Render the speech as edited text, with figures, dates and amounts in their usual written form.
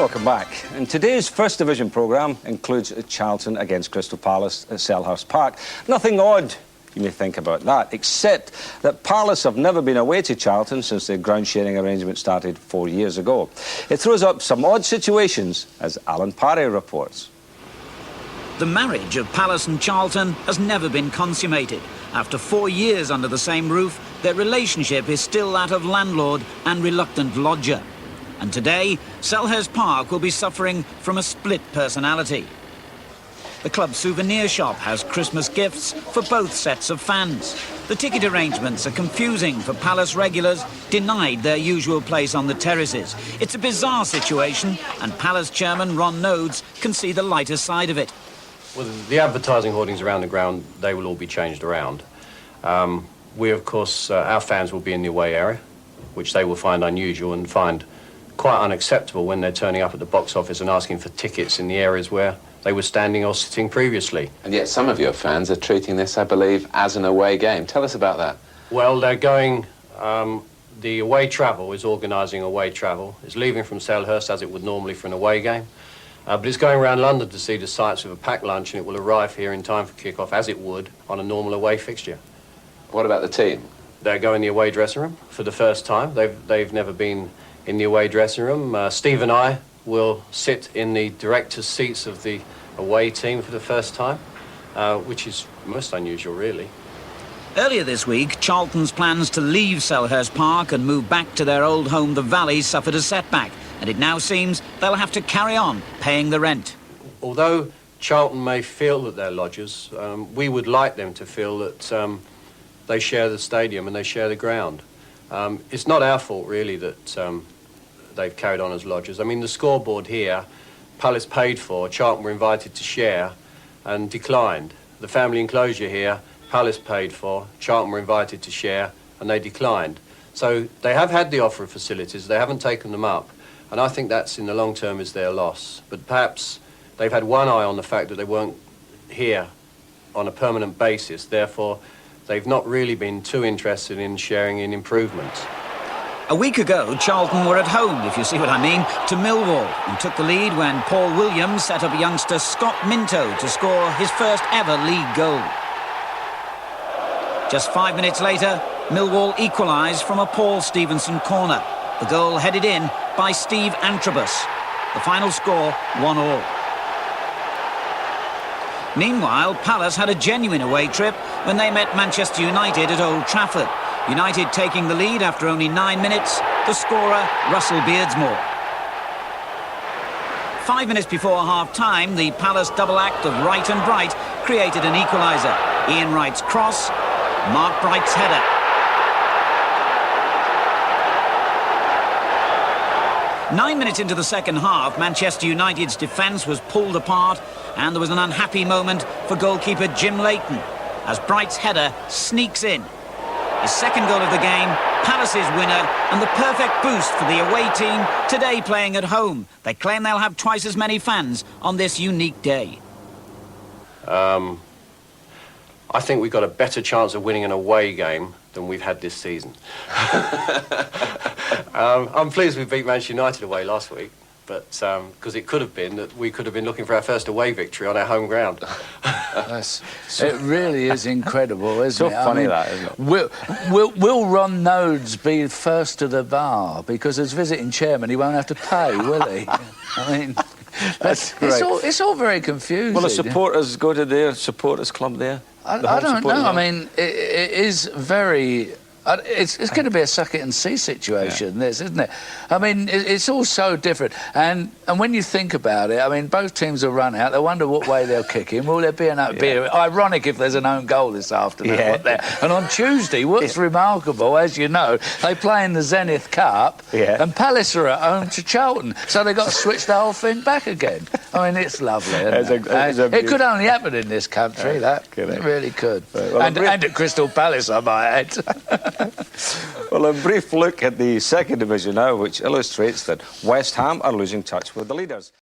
Welcome back. And today's First Division programme includes Charlton against Crystal Palace at Selhurst Park. Nothing odd, you may think, about that, except that Palace have never been away to Charlton since the ground-sharing arrangement started 4 years ago. It throws up some odd situations, as Alan Parry reports. The marriage of Palace and Charlton has never been consummated. After 4 years under the same roof, their relationship is still that of landlord and reluctant lodger. And today, Selhurst Park will be suffering from a split personality. The club's souvenir shop has Christmas gifts for both sets of fans. The ticket arrangements are confusing for Palace regulars, denied their usual place on the terraces. It's a bizarre situation, and Palace chairman Ron Nodes can see the lighter side of it. Well, the advertising hoardings around the ground, they will all be changed around. We, of course, our fans will be in the away area, which they will find unusual and find quite unacceptable when they're turning up at the box office and asking for tickets in the areas where they were standing or sitting previously. And yet some of your fans are treating this, I believe, as an away game. Tell us about that. Well, they're going... the away travel is organising away travel. It's leaving from Selhurst as it would normally for an away game. But it's going around London to see the sights with a packed lunch, and it will arrive here in time for kick-off as it would on a normal away fixture. What about the team? They're going in the away dressing room for the first time. They've never been in the away dressing room. Steve and I will sit in the director's seats of the away team for the first time, which is most unusual, really. Earlier this week, Charlton's plans to leave Selhurst Park and move back to their old home, the Valley, suffered a setback, and it now seems they'll have to carry on paying the rent. Although Charlton may feel that they're lodgers, we would like them to feel that they share the stadium and they share the ground. It's not our fault, really, that they've carried on as lodgers. I mean, the scoreboard here, Palace paid for, Charlton were invited to share and declined. The family enclosure here, Palace paid for, Charlton were invited to share and they declined. So they have had the offer of facilities, they haven't taken them up, and I think that's, in the long term, is their loss. But perhaps they've had one eye on the fact that they weren't here on a permanent basis, therefore they've not really been too interested in sharing in improvements. A week ago, Charlton were at home, if you see what I mean, to Millwall, and took the lead when Paul Williams set up youngster Scott Minto to score his first ever league goal. Just 5 minutes later, Millwall equalised from a Paul Stevenson corner. The goal headed in by Steve Antrobus. The final score, 1-1. Meanwhile, Palace had a genuine away trip when they met Manchester United at Old Trafford. United taking the lead after only 9 minutes, the scorer, Russell Beardsmore. 5 minutes before half-time, the Palace double act of Wright and Bright created an equaliser. Ian Wright's cross, Mark Bright's header. Nine minutes into the second half, Manchester United's defence was pulled apart, and there was an unhappy moment for goalkeeper Jim Leighton as Bright's header sneaks in. His second goal of the game, Palace's winner, and the perfect boost for the away team, today playing at home. They claim they'll have twice as many fans on this unique day. I think we've got a better chance of winning an away game than we've had this season. I'm pleased we beat Manchester United away last week, but because it could have been that we could have been looking for our first away victory on our home ground. It really is incredible, isn't it? So funny, that, isn't it? Will Ron Nodes be first to the bar? Because as visiting chairman, he won't have to pay, will he? I mean, that's great. It's all very confusing. Will the supporters go to their supporters club there? I don't know. I mean, it is very... It's going to be a suck-it-and-see situation, this, isn't it? I mean, it's all so different. And when you think about it, I mean, both teams will run out. They wonder what way they'll kick in. Will there be an ironic if there's an own goal this afternoon? And on Tuesday, what's remarkable, as you know, they play in the Zenith Cup, and Palace are at home to Charlton. So they've got to switch the whole thing back again. I mean, it's lovely, isn't it? It could only happen in this country, that. It really could. Right, well, and at Crystal Palace, I might add. Well, a brief look at the second division now, which illustrates that West Ham are losing touch with the leaders.